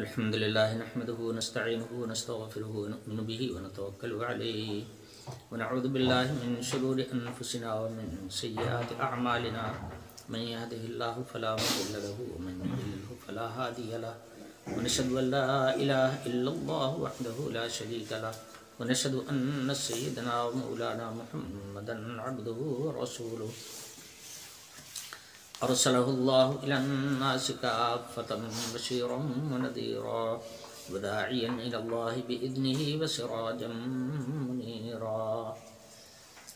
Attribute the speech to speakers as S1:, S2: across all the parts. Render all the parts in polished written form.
S1: الحمد لله نحمده ونستعينه ونستغفره ونؤمن به ونتوكل عليه ونعوذ بالله من شرور أنفسنا ومن سيئات أعمالنا من يهده الله فلا مضل له ومن يضلل فلا هادي له ونشهد أن لا إله إلا الله وحده لا شريك له ونشهد أن سيدنا ومولانا محمدا عبده ورسوله أرسله الله إلى الناس كافة بشيرا ونذيرا وداعيا إلى الله بإذنه وسراجا منيرا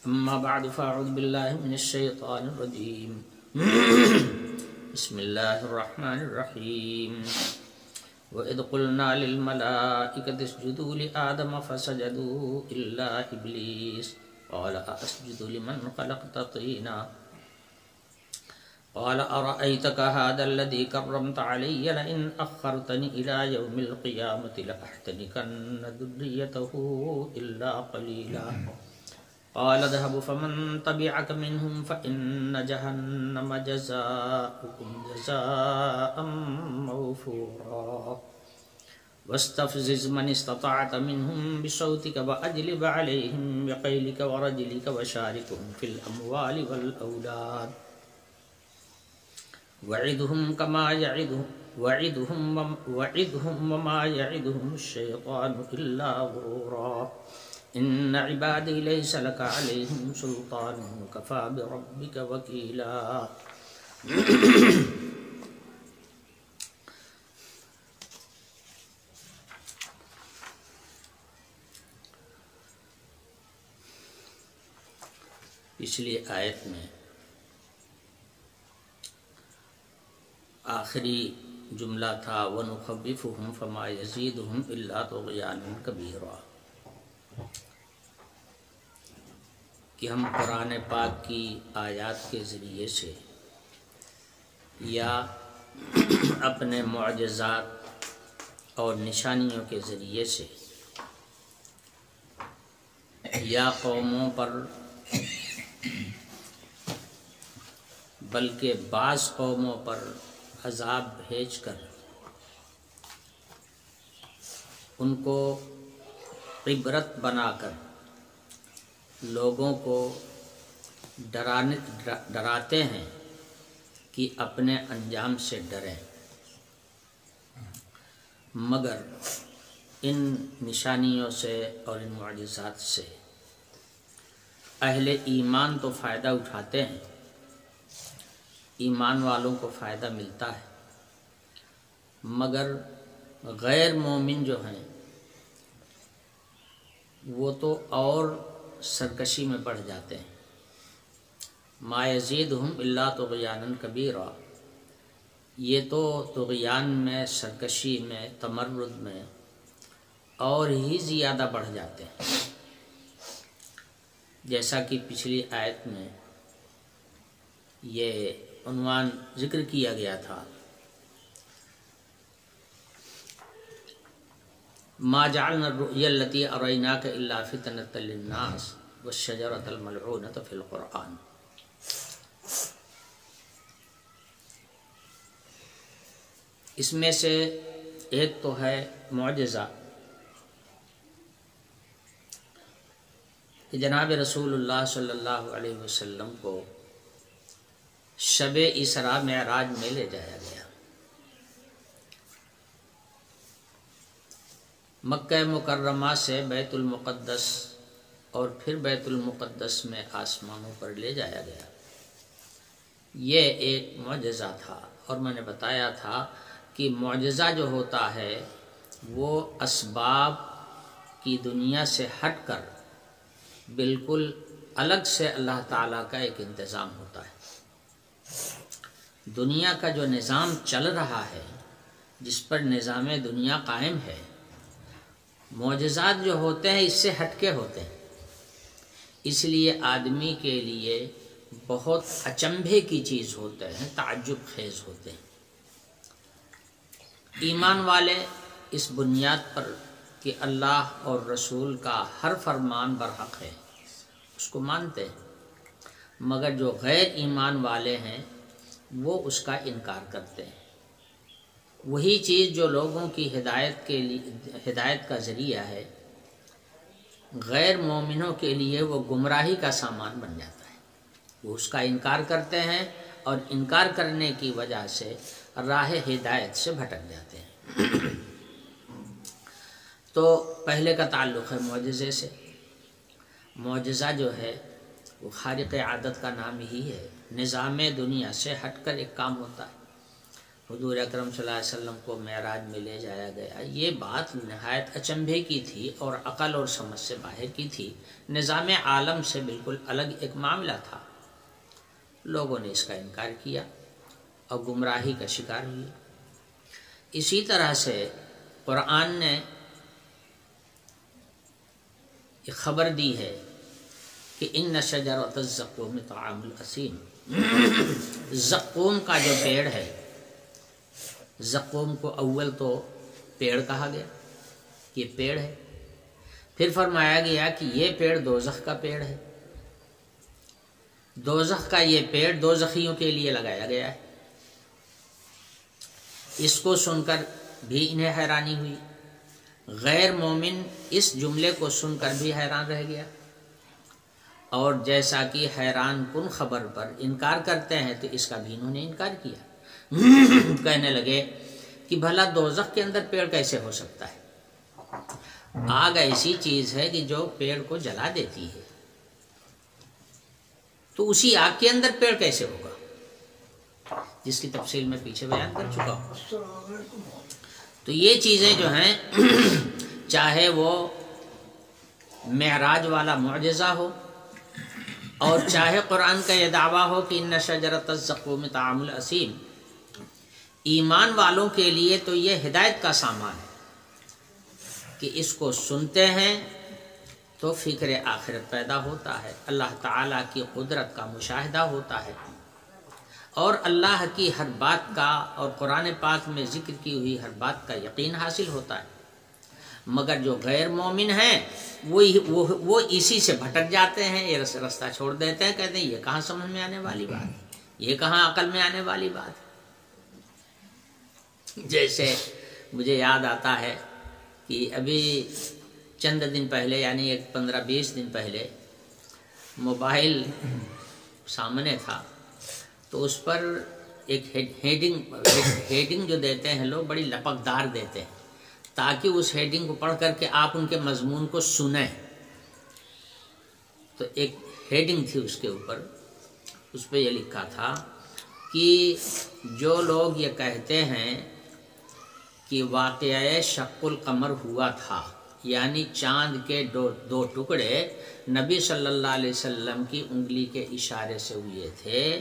S1: أما بعد فأعوذ بالله من الشيطان الرجيم بسم الله الرحمن الرحيم وإذ قلنا للملائكة اسجدوا لآدم فسجدوا إلا إبليس قال أسجد لمن خلقت طينا قال أرأيتك هذا الذي كرمت علي لئن أخرتني إلى يوم القيامة لأحتنكن ذريته إلا قليلا قال اذهب فمن تبعك منهم فإن جهنم جزاؤكم جزاء موفورا واستفزز من استطعت منهم بصوتك وأجلب عليهم بخيلك ورجلك وشاركهم في الأموال والأولاد وعدهم وما يعدهم الشيطان إلا غرورا إن عبادي ليس لك عليهم سلطان كفى بربك وكيلا پچھلی آیت میں آخری جملہ تھا وَنُخَوِّفُهُمْ فَمَا يَزِيدُهُمْ إِلَّا طُغْيَانًا كَبِيرًا کہ ہم قرآن پاک کی آیات کے ذریعے سے یا اپنے معجزات اور نشانیوں کے ذریعے سے یا قوموں پر بلکہ بعض قوموں پر عذاب بھیج کر ان کو عبرت بنا کر لوگوں کو ڈراتے ہیں کہ اپنے انجام سے ڈریں، مگر ان نشانیوں سے اور ان معجزات سے اہل ایمان تو فائدہ اٹھاتے ہیں، ایمان والوں کو فائدہ ملتا ہے، مگر غیر مومن جو ہیں وہ تو اور سرکشی میں بڑھ جاتے ہیں۔ ما یزیدہم الا طغیانا کبیرا، یہ تو طغیان میں، سرکشی میں، تمرد میں اور ہی زیادہ بڑھ جاتے ہیں، جیسا کہ پچھلی آیت میں یہ عنوان ذکر کیا گیا تھا ما جعلنا الرؤيا التي أريناك إلا فتنة للناس والشجرة الملعونة في القرآن۔ اس میں سے ایک تو ہے معجزہ کہ جناب رسول اللہ صلی اللہ علیہ وسلم کو شب اسراء معراج میں لے جایا گیا، مکہ مکرمہ سے بیت المقدس اور پھر بیت المقدس میں آسمانوں پر لے جایا گیا۔ یہ ایک معجزہ تھا، اور میں نے بتایا تھا کہ معجزہ جو ہوتا ہے وہ اسباب کی دنیا سے ہٹ کر بالکل الگ سے اللہ تعالیٰ کا ایک انتظام ہوتا ہے۔ دنیا کا جو نظام چل رہا ہے، جس پر نظام دنیا قائم ہے، معجزات جو ہوتے ہیں اس سے ہٹ کے ہوتے ہیں، اس لیے آدمی کے لیے بہت اچنبھے کی چیز ہوتے ہیں، تعجب خیز ہوتے ہیں۔ ایمان والے اس بنیاد پر کہ اللہ اور رسول کا ہر فرمان برحق ہے اس کو مانتے ہیں، مگر جو غیر ایمان والے ہیں وہ اس کا انکار کرتے ہیں۔ وہی چیز جو لوگوں کی ہدایت کا ذریعہ ہے، غیر مومنوں کے لیے وہ گمراہی کا سامان بن جاتا ہے۔ وہ اس کا انکار کرتے ہیں اور انکار کرنے کی وجہ سے راہ ہدایت سے بھٹک جاتے ہیں۔ تو پہلے کا تعلق ہے معجزے سے۔ معجزہ جو ہے وہ خارق عادت کا نام ہی ہے، نظام دنیا سے ہٹ کر ایک کام ہوتا ہے۔ حضور اکرم صلی اللہ علیہ وسلم کو معراج میں لے جایا گیا، یہ بات نہایت اچنبھے کی تھی اور عقل اور سمجھ سے باہر کی تھی، نظام عالم سے بالکل الگ ایک معاملہ تھا۔ لوگوں نے اس کا انکار کیا اور گمراہی کا شکار ہوئے۔ اسی طرح سے قرآن نے ایک خبر دی ہے کہ ان شجرۃ الزقوم طعام الاثیم، زقوم کا جو پیڑ ہے، زقوم کو اول تو پیڑ کہا گیا، یہ پیڑ ہے، پھر فرمایا گیا کہ یہ پیڑ دوزخ کا پیڑ ہے، دوزخ کا یہ پیڑ دوزخیوں کے لیے لگایا گیا ہے۔ اس کو سن کر بھی انہیں حیرانی ہوئی، غیر مومن اس جملے کو سن کر بھی حیران رہ گیا، اور جیسا کہ حیران کن خبر پر انکار کرتے ہیں تو اس کا بھی انہوں نے انکار کیا۔ کہنے لگے کہ بھلا دوزخ کے اندر پیڑ کیسے ہو سکتا ہے؟ آگ ایسی چیز ہے کہ جو پیڑ کو جلا دیتی ہے، تو اسی آگ کے اندر پیڑ کیسے ہوگا، جس کی تفصیل میں پیچھے بیان کر چکا ہوں۔ تو یہ چیزیں جو ہیں چاہے وہ معراج والا معجزہ ہو اور چاہے قرآن کا یہ دعویٰ ہو کہ ان شجرۃ الزقوم طعام الاثیم، ایمان والوں کے لیے تو یہ ہدایت کا سامان ہے کہ اس کو سنتے ہیں تو فکر آخرت پیدا ہوتا ہے، اللہ تعالیٰ کی قدرت کا مشاہدہ ہوتا ہے، اور اللہ کی ہر بات کا اور قرآن پاک میں ذکر کی ہوئی ہر بات کا یقین حاصل ہوتا ہے۔ مگر جو غیر مومن ہیں وہ اسی سے بھٹک جاتے ہیں، یہ رستہ چھوڑ دیتے ہیں، کہتے ہیں یہ کہاں سمجھ میں آنے والی بات ہے، یہ کہاں عقل میں آنے والی بات ہے۔ جیسے مجھے یاد آتا ہے کہ ابھی چند دن پہلے، یعنی ایک 15-20 دن پہلے، موبائل سامنے تھا، تو اس پر ایک ہیڈنگ جو دیتے ہیں لوگ بڑی لپکدار دیتے ہیں تاکہ اس ہیڈنگ کو پڑھ کر کے آپ ان کے مضمون کو سنیں۔ تو ایک ہیڈنگ تھی اس کے اوپر، اس پہ یہ لکھا تھا کہ جو لوگ یہ کہتے ہیں کہ واقعہ شق القمر ہوا تھا، یعنی چاند کے دو ٹکڑے نبی صلی اللہ علیہ وسلم کی انگلی کے اشارے سے ہوئے تھے،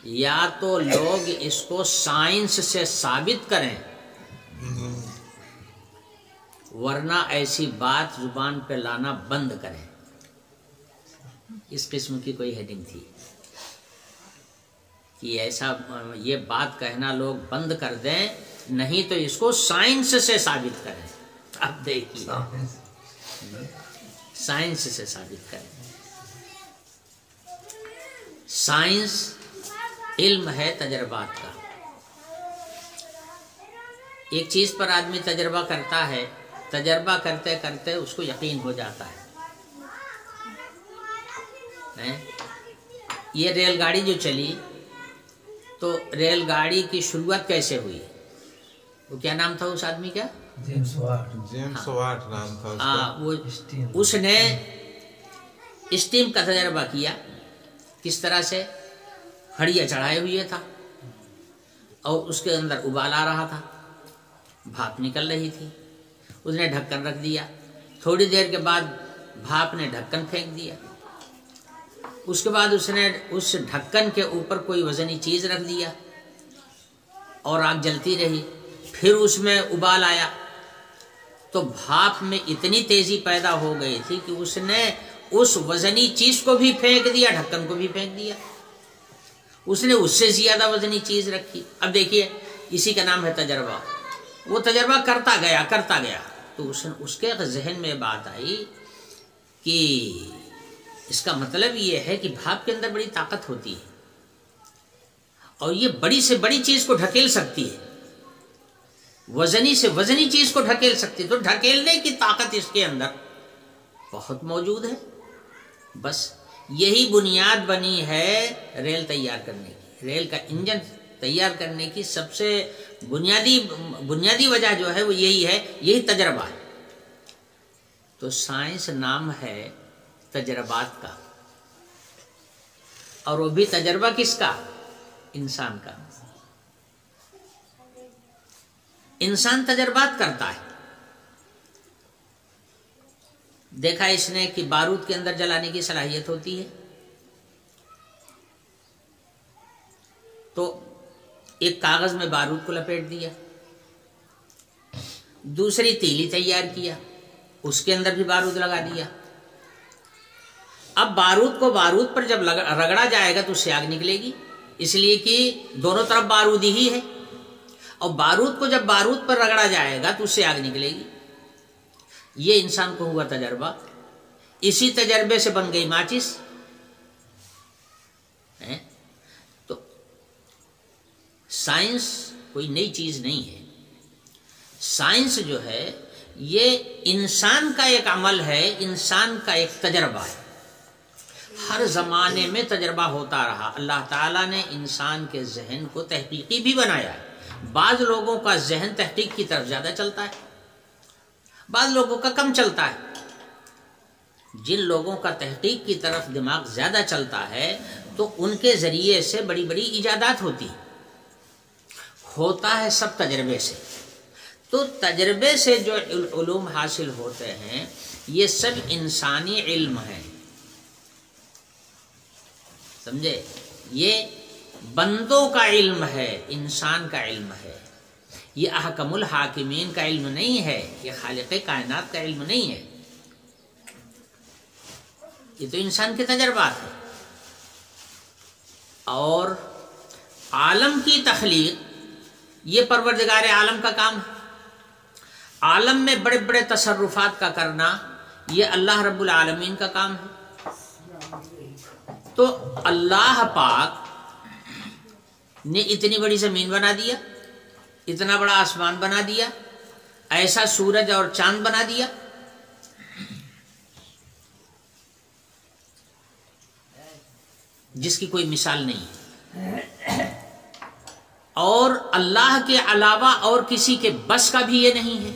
S1: یا تو لوگ اس کو سائنس سے ثابت کریں، ورنہ ایسی بات زبان پہ لانا بند کریں۔ اس قسم کی کوئی ہیڈنگ تھی کہ ایسا یہ بات کہنا لوگ بند کر دیں، نہیں تو اس کو سائنس سے ثابت کریں۔ اب دیکھیے، سائنس سے ثابت کریں۔ سائنس علم ہے تجربات کا۔ ایک چیز پر آدمی تجربہ کرتا ہے، تجربہ کرتے کرتے اس کو یقین ہو جاتا ہے۔ یہ ریل گاڑی جو چلی، تو ریل گاڑی کی شروعات کیسے ہوئی؟ وہ کیا نام تھا اس آدمی کا؟
S2: جیمس واٹ نام تھا اس کا۔
S1: وہ اس نے اسٹیم کا تجربہ کیا، کس طرح سے ہڑیا چڑھائے ہوئے تھا اور اس کے اندر ابال آ رہا تھا، بھاپ نکل رہی تھی، اس نے ڈھکن رکھ دیا، تھوڑی دیر کے بعد بھاپ نے ڈھکن پھینک دیا، اس کے بعد اس نے اس ڈھکن کے اوپر کوئی وزنی چیز رکھ دیا اور آگ جلتی رہی، پھر اس میں ابال آیا، تو بھاپ میں اتنی تیزی پیدا ہو گئی تھی کہ اس نے اس وزنی چیز کو بھی پھینک دیا، ڈھکن کو بھی پھینک دیا، اس نے اس سے زیادہ وزنی چیز رکھی۔ اب دیکھیے، اسی کا نام ہے تجربہ۔ وہ تجربہ کرتا گیا تو اس کے ذہن میں بات آئی کہ اس کا مطلب یہ ہے کہ بھاپ کے اندر بڑی طاقت ہوتی ہے اور یہ بڑی سے بڑی چیز کو ڈھکیل سکتی ہے، وزنی سے وزنی چیز کو ڈھکیل سکتی، تو ڈھکیلنے کی طاقت اس کے اندر بہت موجود ہے۔ بس یہی بنیاد بنی ہے ریل تیار کرنے کی، ریل کا انجن تیار کرنے کی سب سے بنیادی وجہ جو ہے وہ یہی ہے، یہی تجربہ ہے۔ تو سائنس نام ہے تجربات کا، اور وہ بھی تجربہ کس کا؟ انسان کا۔ انسان تجربات کرتا ہے۔ دیکھا اس نے کہ بارود کے اندر جلانے کی صلاحیت ہوتی ہے، تو ایک کاغذ میں بارود کو لپیٹ دیا، دوسری تیلی تیار کیا، اس کے اندر بھی بارود لگا دیا۔ اب بارود کو بارود پر جب رگڑا جائے گا تو اس سے آگ نکلے گی، اس لیے کہ دونوں طرف بارود ہی ہے، اور بارود کو جب بارود پر رگڑا جائے گا تو اس سے آگ نکلے گی۔ یہ انسان کو ہوا تجربہ، اسی تجربے سے بن گئی ماچس۔ تو سائنس کوئی نئی چیز نہیں ہے، سائنس جو ہے یہ انسان کا ایک عمل ہے، انسان کا ایک تجربہ ہے۔ ہر زمانے میں تجربہ ہوتا رہا۔ اللہ تعالیٰ نے انسان کے ذہن کو تحقیقی بھی بنایا ہے۔ بعض لوگوں کا ذہن تحقیق کی طرف زیادہ چلتا ہے، بعض لوگوں کا کم چلتا ہے۔ جن لوگوں کا تحقیق کی طرف دماغ زیادہ چلتا ہے تو ان کے ذریعے سے بڑی بڑی ایجادات ہوتا ہے سب تجربے سے۔ تو تجربے سے جو علوم حاصل ہوتے ہیں یہ سب انسانی علم ہے، سمجھے؟ یہ بندوں کا علم ہے، انسان کا علم ہے۔ یہ احکم الحاکمین کا علم نہیں ہے، یہ خالق کائنات کا علم نہیں ہے، یہ تو انسان کے تجربات ہے۔ اور عالم کی تخلیق یہ پروردگار عالم کا کام ہے۔ عالم میں بڑے بڑے تصرفات کا کرنا یہ اللہ رب العالمین کا کام ہے۔ تو اللہ پاک نے اتنی بڑی زمین بنا دیا، اتنا بڑا آسمان بنا دیا، ایسا سورج اور چاند بنا دیا، جس کی کوئی مثال نہیں ہے، اور اللہ کے علاوہ اور کسی کے بس کا بھی یہ نہیں ہے۔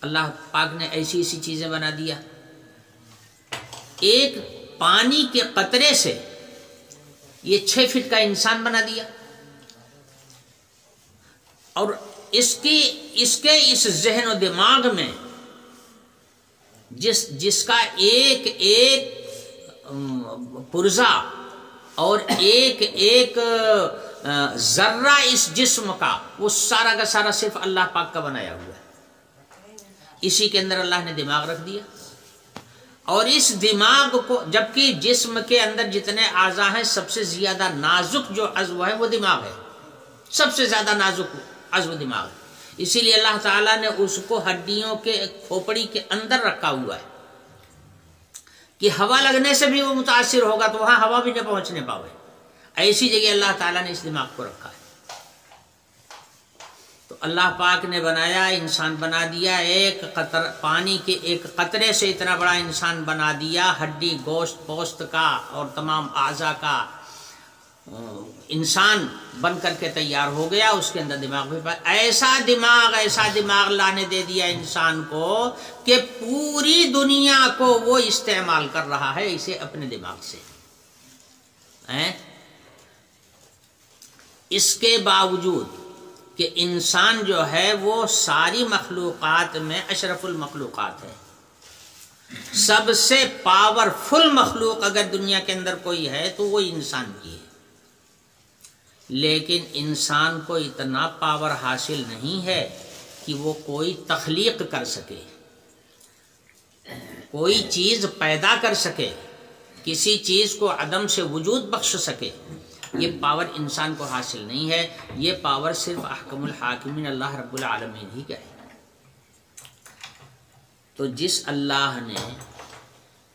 S1: اللہ پاک نے ایسی ایسی چیزیں بنا دیا۔ ایک پانی کے قطرے سے یہ 6 فٹ کا انسان بنا دیا، اور اس کے ذہن و دماغ میں جس کا ایک پرزہ اور ایک ذرہ اس جسم کا، وہ سارا کا سارا صرف اللہ پاک کا بنایا ہوا ہے۔ اسی کے اندر اللہ نے دماغ رکھ دیا، اور اس دماغ کو، جبکہ جسم کے اندر جتنے اعضاء ہیں سب سے زیادہ نازک جو عضو ہے وہ دماغ ہے، سب سے زیادہ نازک عضو دماغ ہے۔ اسی لیے اللہ تعالیٰ نے اس کو ہڈیوں کے کھوپڑی کے اندر رکھا ہوا ہے کہ ہوا لگنے سے بھی وہ متاثر ہوگا تو وہاں ہوا بھی نہ پہنچنے پاوے، ایسی جگہ اللہ تعالیٰ نے اس دماغ کو رکھا ہے۔ تو اللہ پاک نے بنایا، انسان بنا دیا، ایک قطر پانی کے ایک قطرے سے اتنا بڑا انسان بنا دیا، ہڈی گوشت پوست کا اور تمام اعضاء کا انسان بن کر کے تیار ہو گیا۔ اس کے اندر دماغ بھی ایسا دماغ اللہ نے دے دیا انسان کو کہ پوری دنیا کو وہ استعمال کر رہا ہے اسے اپنے دماغ سے۔ اس کے باوجود کہ انسان جو ہے وہ ساری مخلوقات میں اشرف المخلوقات ہے، سب سے پاورفل مخلوق اگر دنیا کے اندر کوئی ہے تو وہ انسان کی ہے، لیکن انسان کو اتنا پاور حاصل نہیں ہے کہ وہ کوئی تخلیق کر سکے، کوئی چیز پیدا کر سکے، کسی چیز کو عدم سے وجود بخش سکے۔ یہ پاور انسان کو حاصل نہیں ہے، یہ پاور صرف احکم الحاکمین اللہ رب العالمین ہی کا ہے۔ تو جس اللہ نے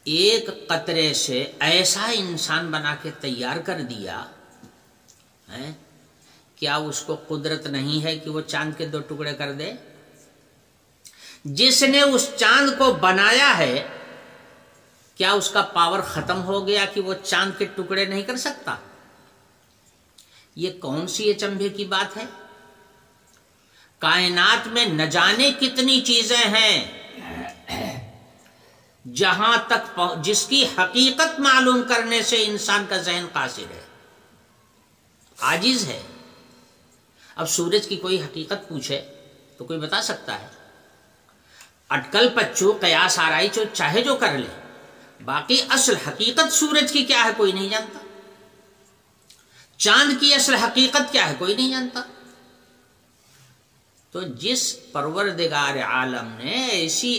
S1: ایک قطرے سے ایسا انسان بنا کے تیار کر دیا کیا اس کو قدرت نہیں ہے کہ وہ چاند کے 2 ٹکڑے کر دے؟ جس نے اس چاند کو بنایا ہے کیا اس کا پاور ختم ہو گیا کہ وہ چاند کے ٹکڑے نہیں کر سکتا؟ یہ کون سی اچنبھے کی بات ہے؟ کائنات میں نہ جانے کتنی چیزیں ہیں جہاں تک جس کی حقیقت معلوم کرنے سے انسان کا ذہن قاصر ہے، عاجز ہے۔ اب سورج کی کوئی حقیقت پوچھے تو کوئی بتا سکتا ہے؟ اٹکل پچو قیاس آرائی چاہے جو کر لے، باقی اصل حقیقت سورج کی کیا ہے کوئی نہیں جانتا، چاند کی اصل حقیقت کیا ہے کوئی نہیں جانتا۔ تو جس پروردگار عالم نے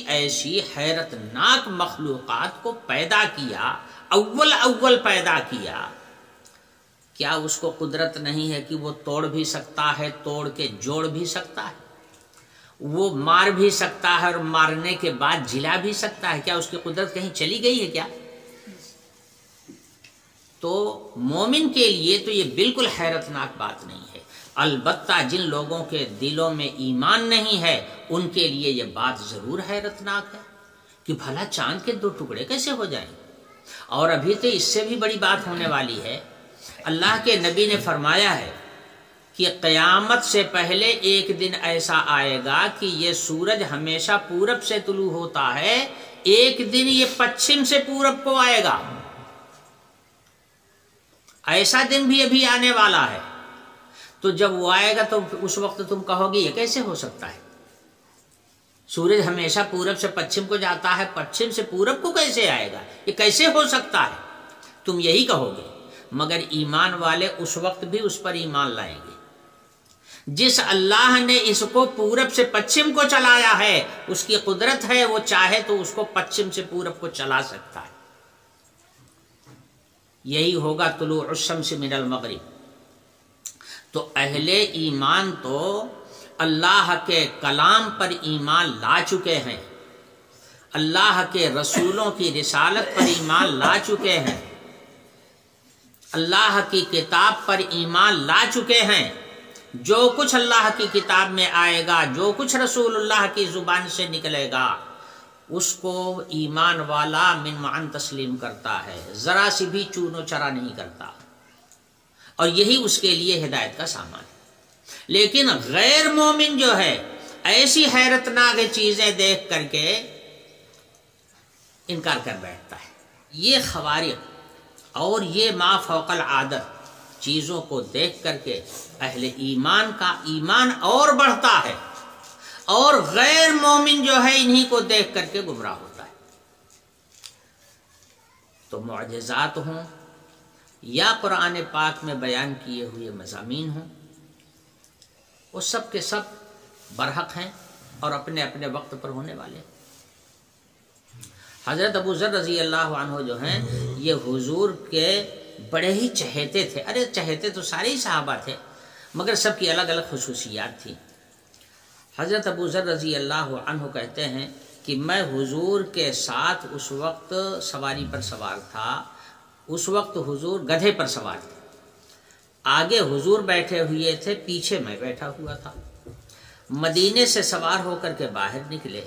S1: ایسی حیرت ناک مخلوقات کو پیدا کیا، اول پیدا کیا، کیا اس کو قدرت نہیں ہے کہ وہ توڑ بھی سکتا ہے، توڑ کے جوڑ بھی سکتا ہے، وہ مار بھی سکتا ہے اور مارنے کے بعد جلا بھی سکتا ہے؟ کیا اس کی قدرت کہیں چلی گئی ہے کیا؟ تو مومن کے لیے تو یہ بالکل حیرت ناک بات نہیں ہے۔ البتہ جن لوگوں کے دلوں میں ایمان نہیں ہے ان کے لیے یہ بات ضرور حیرت ناک ہے کہ بھلا چاند کے 2 ٹکڑے کیسے ہو جائیں۔ اور ابھی تو اس سے بھی بڑی بات ہونے والی ہے۔ اللہ کے نبی نے فرمایا ہے کہ قیامت سے پہلے ایک دن ایسا آئے گا کہ یہ سورج ہمیشہ پورب سے طلوع ہوتا ہے، ایک دن یہ پچھم سے پورب کو آئے گا۔ ایسا دن بھی ابھی آنے والا ہے۔ تو جب وہ آئے گا تو اس وقت تم کہو گے یہ کیسے ہو سکتا ہے؟ سورج ہمیشہ پورب سے پچھم کو جاتا ہے، پچھم سے پورب کو کیسے آئے گا؟ یہ کیسے ہو سکتا ہے؟ تم یہی کہو گے، مگر ایمان والے اس وقت بھی اس پر ایمان لائیں گے۔ جس اللہ نے اس کو پورب سے پچھم کو چلایا ہے اس کی قدرت ہے، وہ چاہے تو اس کو پچھم سے پورب کو چلا سکتا ہے۔ یہی ہوگا طلوع الشمس من المغرب۔ تو اہل ایمان تو اللہ کے کلام پر ایمان لا چکے ہیں، اللہ کے رسولوں کی رسالت پر ایمان لا چکے ہیں، اللہ کی کتاب پر ایمان لا چکے ہیں۔ جو کچھ اللہ کی کتاب میں آئے گا، جو کچھ رسول اللہ کی زبان سے نکلے گا، اس کو ایمان والا من معن تسلیم کرتا ہے، ذرا سی بھی چون و چرا نہیں کرتا، اور یہی اس کے لیے ہدایت کا سامان ہے۔ لیکن غیر مومن جو ہے ایسی حیرت ناک چیزیں دیکھ کر کے انکار کر بیٹھتا ہے۔ یہ خوارق اور یہ ما فوق العادت چیزوں کو دیکھ کر کے اہل ایمان کا ایمان اور بڑھتا ہے، اور غیر مومن جو ہے انہی کو دیکھ کر کے گمراہ ہوتا ہے۔ تو معجزات ہوں یا قرآن پاک میں بیان کیے ہوئے مضامین ہوں، وہ سب کے سب برحق ہیں اور اپنے اپنے وقت پر ہونے والے ہیں۔ حضرت ابو ذر رضی اللہ عنہ جو ہیں یہ حضور کے بڑے ہی چہیتے تھے۔ ارے چہیتے تو سارے ہی صحابہ تھے، مگر سب کی الگ الگ خصوصیات تھیں۔ حضرت ابو ذر رضی اللہ عنہ کہتے ہیں کہ میں حضور کے ساتھ اس وقت سواری پر سوار تھا، اس وقت حضور گدھے پر سوار تھے، آگے حضور بیٹھے ہوئے تھے، پیچھے میں بیٹھا ہوا تھا۔ مدینے سے سوار ہو کر کے باہر نکلے،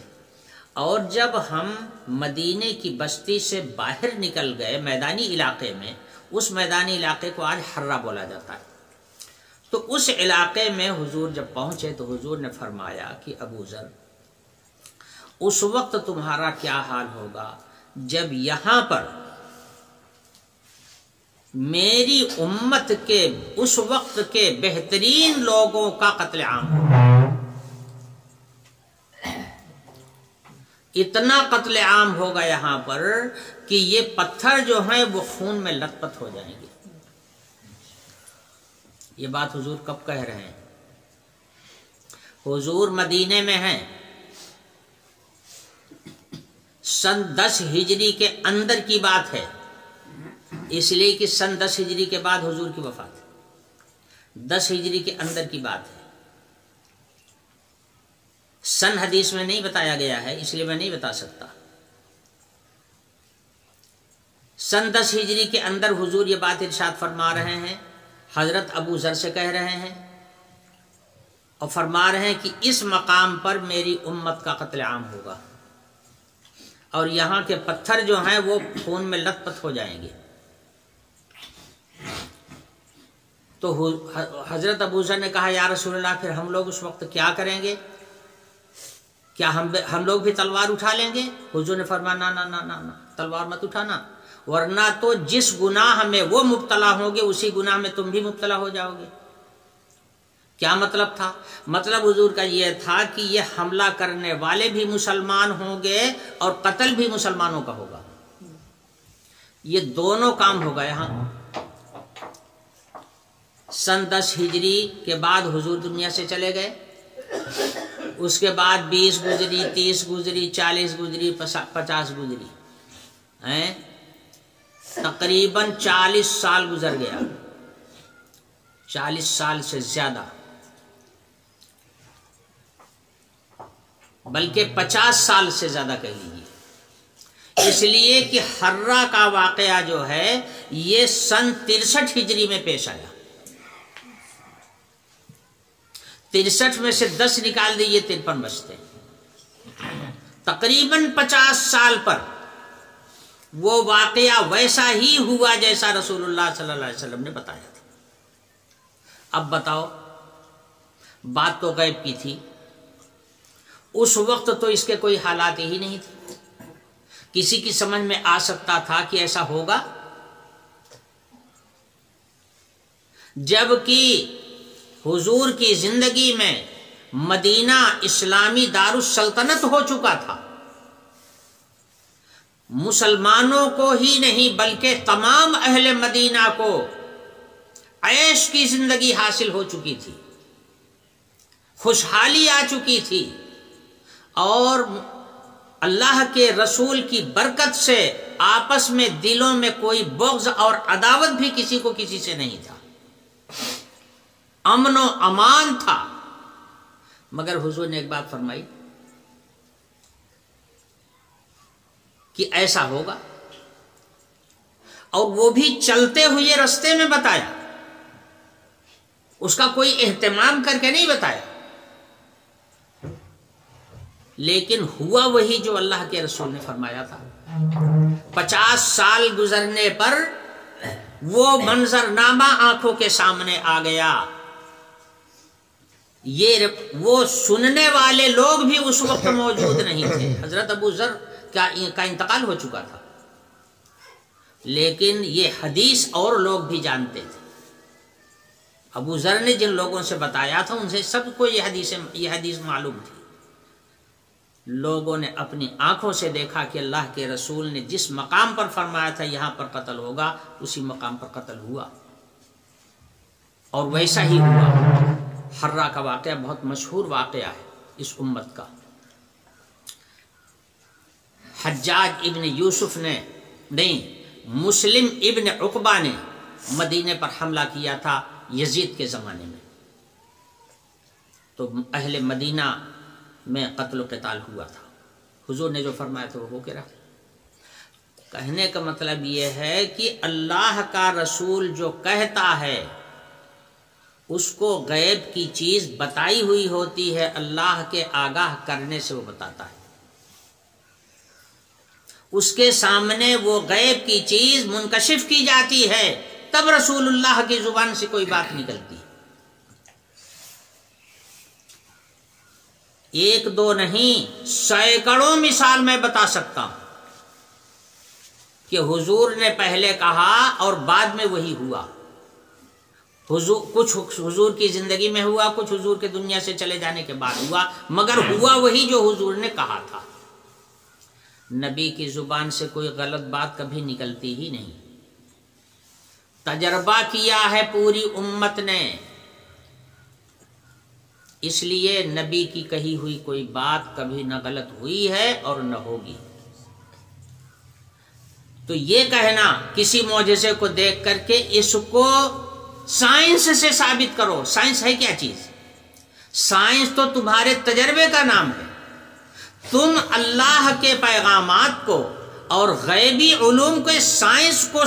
S1: اور جب ہم مدینے کی بستی سے باہر نکل گئے میدانی علاقے میں، اس میدانی علاقے کو آج حرہ بولا جاتا ہے، تو اس علاقے میں حضور جب پہنچے تو حضور نے فرمایا کہ ابو ذر اس وقت تمہارا کیا حال ہوگا جب یہاں پر میری امت کے اس وقت کے بہترین لوگوں کا قتل عام ہو۔ اتنا قتل عام ہوگا یہاں پر کہ یہ پتھر جو ہیں وہ خون میں لت پت ہو جائیں گے۔ یہ بات حضور کب کہہ رہے ہیں؟ حضور مدینے میں ہیں، سن 10 ہجری کے اندر کی بات ہے، اس لیے کہ سن 10 ہجری کے بعد حضور کی وفات ہے، 10 ہجری کے اندر کی بات ہے۔ سن حدیث میں نہیں بتایا گیا ہے، اس لیے میں نہیں بتا سکتا۔ سن 10 ہجری کے اندر حضور یہ بات ارشاد فرما رہے ہیں، حضرت ابو ذر سے کہہ رہے ہیں اور فرما رہے ہیں کہ اس مقام پر میری امت کا قتل عام ہوگا اور یہاں کے پتھر جو ہیں وہ خون میں لت پت ہو جائیں گے. تو حضرت ابو ذر نے کہا یا رسول اللہ پھر ہم لوگ اس وقت کیا کریں گے؟ کیا ہم لوگ بھی تلوار اٹھا لیں گے؟ حضور نے فرمایا نہ نہ نہ تلوار مت اٹھانا، ورنہ تو جس گناہ میں وہ مبتلا ہوں گے اسی گناہ میں تم بھی مبتلا ہو جاؤ گے. کیا مطلب تھا؟ مطلب حضور کا یہ تھا کہ یہ حملہ کرنے والے بھی مسلمان ہوں گے اور قتل بھی مسلمانوں کا ہوگا. یہ دونوں کام ہوگا. یہاں سن 10 ہجری کے بعد حضور دنیا سے چلے گئے. اس کے بعد 20 گزری، 30 گزری، 40 گزری، 50 گزری، تقریباً 40 سال گزر گیا. 40 سال سے زیادہ، بلکہ 50 سال سے زیادہ کہہ لیجیے. اس لیے کہ حرہ کا واقعہ جو ہے یہ سن 63 ہجری میں پیش آیا. 63 میں سے 10 نکال دیجیے 53 بچتے. تقریباً 50 سال پر وہ واقعہ ویسا ہی ہوا جیسا رسول اللہ صلی اللہ علیہ وسلم نے بتایا تھا. اب بتاؤ، بات تو غیب کی تھی، اس وقت تو اس کے کوئی حالات ہی نہیں تھے. کسی کی سمجھ میں آ سکتا تھا کہ ایسا ہوگا؟ جبکہ حضور کی زندگی میں مدینہ اسلامی دارالسلطنت ہو چکا تھا. مسلمانوں کو ہی نہیں بلکہ تمام اہل مدینہ کو عیش کی زندگی حاصل ہو چکی تھی، خوشحالی آ چکی تھی، اور اللہ کے رسول کی برکت سے آپس میں دلوں میں کوئی بغض اور عداوت بھی کسی کو کسی سے نہیں تھا، امن و امان تھا. مگر حضور نے ایک بات فرمائی کہ ایسا ہوگا، اور وہ بھی چلتے ہوئے رستے میں بتایا، اس کا کوئی اہتمام کر کے نہیں بتایا. لیکن ہوا وہی جو اللہ کے رسول نے فرمایا تھا. 50 سال گزرنے پر وہ منظرنامہ آنکھوں کے سامنے آ گیا. یہ وہ سننے والے لوگ بھی اس وقت موجود نہیں تھے. حضرت ابو ذر کا انتقال ہو چکا تھا، لیکن یہ حدیث اور لوگ بھی جانتے تھے. ابو ذر نے جن لوگوں سے بتایا تھا ان سے سب کو یہ حدیث معلوم تھی. لوگوں نے اپنی آنکھوں سے دیکھا کہ اللہ کے رسول نے جس مقام پر فرمایا تھا یہاں پر قتل ہوگا، اسی مقام پر قتل ہوا، اور ویسا ہی ہوا. حرہ کا واقعہ بہت مشہور واقعہ ہے اس امت کا. حجاج ابن یوسف نے نہیں، مسلم ابن عقبہ نے مدینے پر حملہ کیا تھا یزید کے زمانے میں. تو اہل مدینہ میں قتل و قتال ہوا تھا. حضور نے جو فرمایا تھا وہ ہو کے رہا. کہنے کا مطلب یہ ہے کہ اللہ کا رسول جو کہتا ہے اس کو غیب کی چیز بتائی ہوئی ہوتی ہے، اللہ کے آگاہ کرنے سے وہ بتاتا ہے. اس کے سامنے وہ غیب کی چیز منکشف کی جاتی ہے، تب رسول اللہ کی زبان سے کوئی بات نکلتی ہے. ایک دو نہیں، سینکڑوں مثال میں بتا سکتا ہوں کہ حضور نے پہلے کہا اور بعد میں وہی ہوا. کچھ حضور کی زندگی میں ہوا، کچھ حضور کے دنیا سے چلے جانے کے بعد ہوا، مگر ہوا وہی جو حضور نے کہا تھا. نبی کی زبان سے کوئی غلط بات کبھی نکلتی ہی نہیں. تجربہ کیا ہے پوری امت نے، اس لیے نبی کی کہی ہوئی کوئی بات کبھی نہ غلط ہوئی ہے اور نہ ہوگی. تو یہ کہنا کسی معجزے کو دیکھ کر کے اس کو سائنس سے ثابت کرو، سائنس ہے کیا چیز؟ سائنس تو تمہارے تجربے کا نام ہے. تم اللہ کے پیغامات کو اور غیبی علوم کو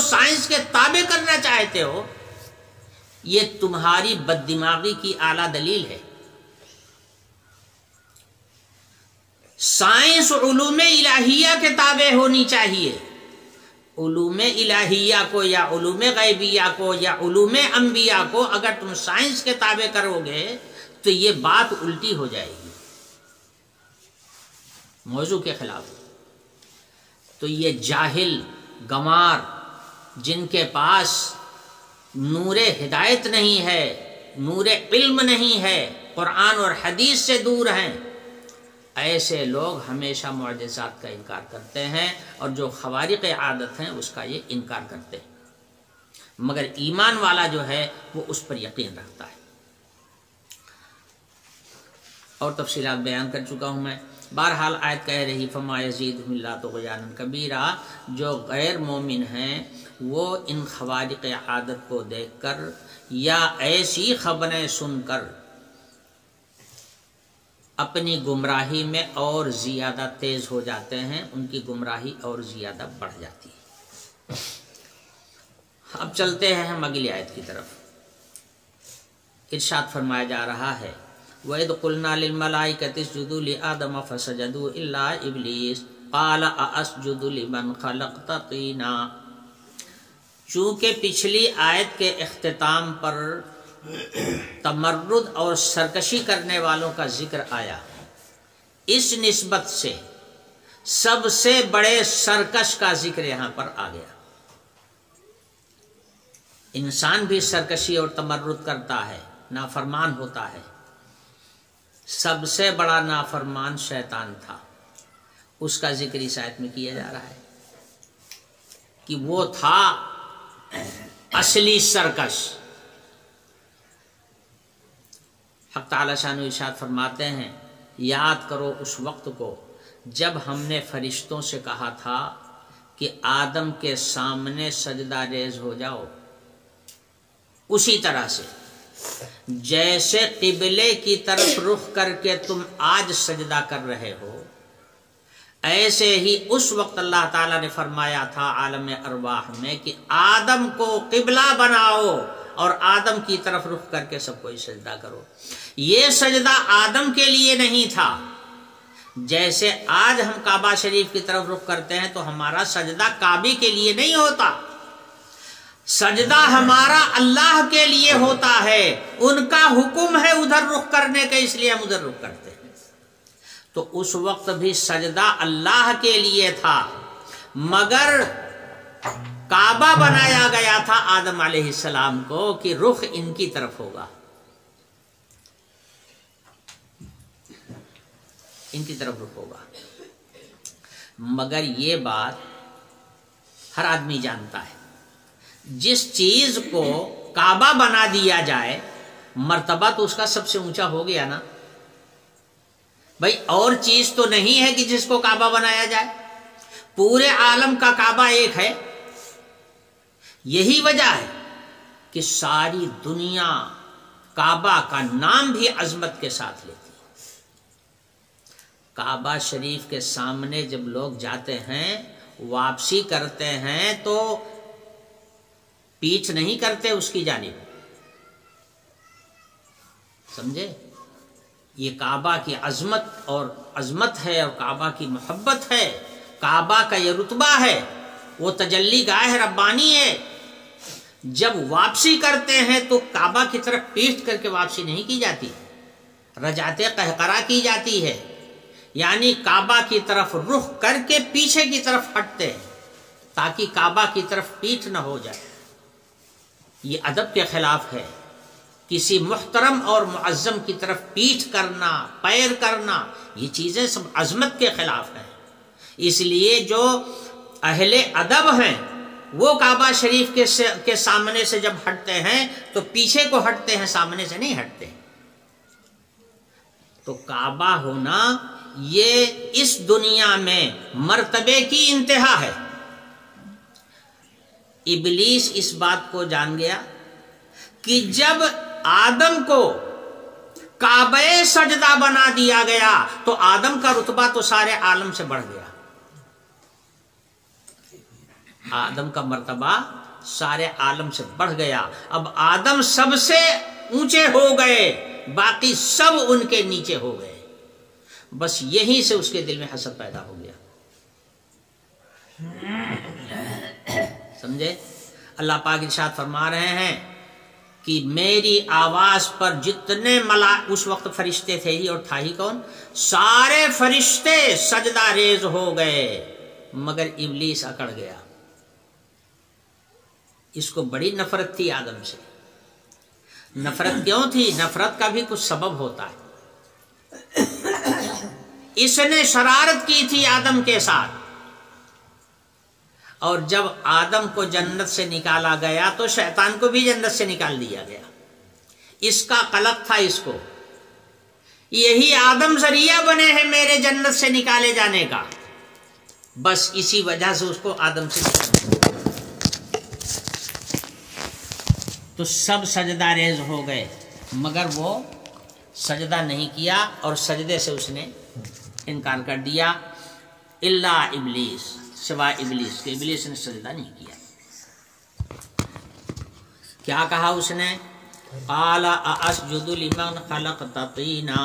S1: سائنس کے تابع کرنا چاہتے ہو، یہ تمہاری بد دماغی کی اعلیٰ دلیل ہے. سائنس علوم الہیہ کے تابع ہونی چاہیے. علوم الہیہ کو یا علوم غیبیہ کو یا علوم انبیاء کو اگر تم سائنس کے تابع کرو گے تو یہ بات الٹی ہو جائے گی، موضوع کے خلاف. تو یہ جاہل گنوار جن کے پاس نور ہدایت نہیں ہے، نور علم نہیں ہے، قرآن اور حدیث سے دور ہیں، ایسے لوگ ہمیشہ معجزات کا انکار کرتے ہیں، اور جو خوارق عادت ہیں اس کا یہ انکار کرتے ہیں. مگر ایمان والا جو ہے وہ اس پر یقین رکھتا ہے. اور تفصیلات بیان کر چکا ہوں میں. بہرحال آیت کہہ رہی فما یزیدہم الا طغیانا کبیرا، جو غیر مومن ہیں وہ ان خوارق عادت کو دیکھ کر یا ایسی خبریں سن کر اپنی گمراہی میں اور زیادہ تیز ہو جاتے ہیں، ان کی گمراہی اور زیادہ بڑھ جاتی ہے. اب چلتے ہیں ہم اگلی آیت کی طرف. ارشاد فرمایا جا رہا ہے وَإِذْ قُلْنَا لِلْمَلَائِكَةِ اسْجُدُوا لِآدَمَ فَسَجَدُوا إِلَّا إِبْلِيسَ قَالَ أَأَسْجُدُ لِمَنْ خَلَقْتَ طِينًا. چونکہ پچھلی آیت کے اختتام پر تمرد اور سرکشی کرنے والوں کا ذکر آیا، اس نسبت سے سب سے بڑے سرکش کا ذکر یہاں پر آ گیا. انسان بھی سرکشی اور تمرد کرتا ہے، نافرمان ہوتا ہے. سب سے بڑا نافرمان شیطان تھا، اس کا ذکر اس آیت میں کیا جا رہا ہے کہ وہ تھا اصلی سرکش. حق تعالی شانہ ارشاد فرماتے ہیں یاد کرو اس وقت کو جب ہم نے فرشتوں سے کہا تھا کہ آدم کے سامنے سجدہ ریز ہو جاؤ، اسی طرح سے جیسے قبلے کی طرف رخ کر کے تم آج سجدہ کر رہے ہو، ایسے ہی اس وقت اللہ تعالیٰ نے فرمایا تھا عالم ارواح میں کہ آدم کو قبلہ بناؤ اور آدم کی طرف رخ کر کے سب کو سجدہ کرو. یہ سجدہ آدم کے لیے نہیں تھا. جیسے آج ہم کعبہ شریف کی طرف رخ کرتے ہیں تو ہمارا سجدہ کعبے کے لیے نہیں ہوتا، سجدہ ہمارا اللہ کے لیے ہوتا ہے. ان کا حکم ہے ادھر رخ کرنے کا، اس لیے ہم ادھر رخ کرتے ہیں. تو اس وقت بھی سجدہ اللہ کے لیے تھا، مگر کعبہ بنایا گیا تھا آدم علیہ السلام کو کہ رخ ان کی طرف ہوگا، ان کی طرف رخ ہوگا. مگر یہ بات ہر آدمی جانتا ہے، جس چیز کو کعبہ بنا دیا جائے مرتبہ تو اس کا سب سے اونچا ہو گیا نا بھائی. اور چیز تو نہیں ہے کہ جس کو کعبہ بنایا جائے، پورے عالم کا کعبہ ایک ہے. یہی وجہ ہے کہ ساری دنیا کعبہ کا نام بھی عظمت کے ساتھ لیتی ہے. کعبہ شریف کے سامنے جب لوگ جاتے ہیں واپسی کرتے ہیں تو پیٹھ نہیں کرتے اس کی جانب، سمجھے؟ یہ کعبہ کی عظمت ہے اور کعبہ کی محبت ہے. کعبہ کا یہ رتبہ ہے، وہ تجلی گاہ ربانی ہے. جب واپسی کرتے ہیں تو کعبہ کی طرف پیٹھ کر کے واپسی نہیں کی جاتی، رجعت قہقرہ کی جاتی ہے. یعنی کعبہ کی طرف رخ کر کے پیچھے کی طرف ہٹتے ہیں تاکہ کعبہ کی طرف پیٹھ نہ ہو جائے. یہ ادب کے خلاف ہے. کسی محترم اور معظم کی طرف پیٹھ کرنا، پیر کرنا، یہ چیزیں سب عظمت کے خلاف ہیں. اس لیے جو اہل ادب ہیں وہ کعبہ شریف کے سامنے سے جب ہٹتے ہیں تو پیچھے کو ہٹتے ہیں، سامنے سے نہیں ہٹتے. تو کعبہ ہونا یہ اس دنیا میں مرتبے کی انتہا ہے. ابلیس اس بات کو جان گیا کہ جب آدم کو کعبہ سجدہ بنا دیا گیا تو آدم کا رتبہ تو سارے عالم سے بڑھ گیا. آدم کا مرتبہ سارے عالم سے بڑھ گیا. اب آدم سب سے اونچے ہو گئے، باقی سب ان کے نیچے ہو گئے. بس یہیں سے اس کے دل میں حسد پیدا ہو گیا. سمجھے؟ اللہ پاک ارشاد فرما رہے ہیں کہ میری آواز پر جتنے اس وقت فرشتے تھے ہی، اور تھا ہی کون؟ سارے فرشتے سجدہ ریز ہو گئے مگر ابلیس اکڑ گیا. اس کو بڑی نفرت تھی آدم سے. نفرت کیوں تھی؟ نفرت کا بھی کچھ سبب ہوتا ہے. اس نے شرارت کی تھی آدم کے ساتھ، اور جب آدم کو جنت سے نکالا گیا تو شیطان کو بھی جنت سے نکال دیا گیا. اس کا قلق تھا اس کو، یہی آدم ذریعہ بنے ہیں میرے جنت سے نکالے جانے کا، بس اسی وجہ سے اس کو آدم سے نکالا. تو سب سجدہ ریز ہو گئے مگر وہ سجدہ نہیں کیا، اور سجدے سے اس نے انکار کر دیا. الا ابلیس، سوائے ابلیس کے. ابلیس نے سجدہ نہیں کیا. کیا کہا اس نے؟ قال اسجد لمن خلقت طینا،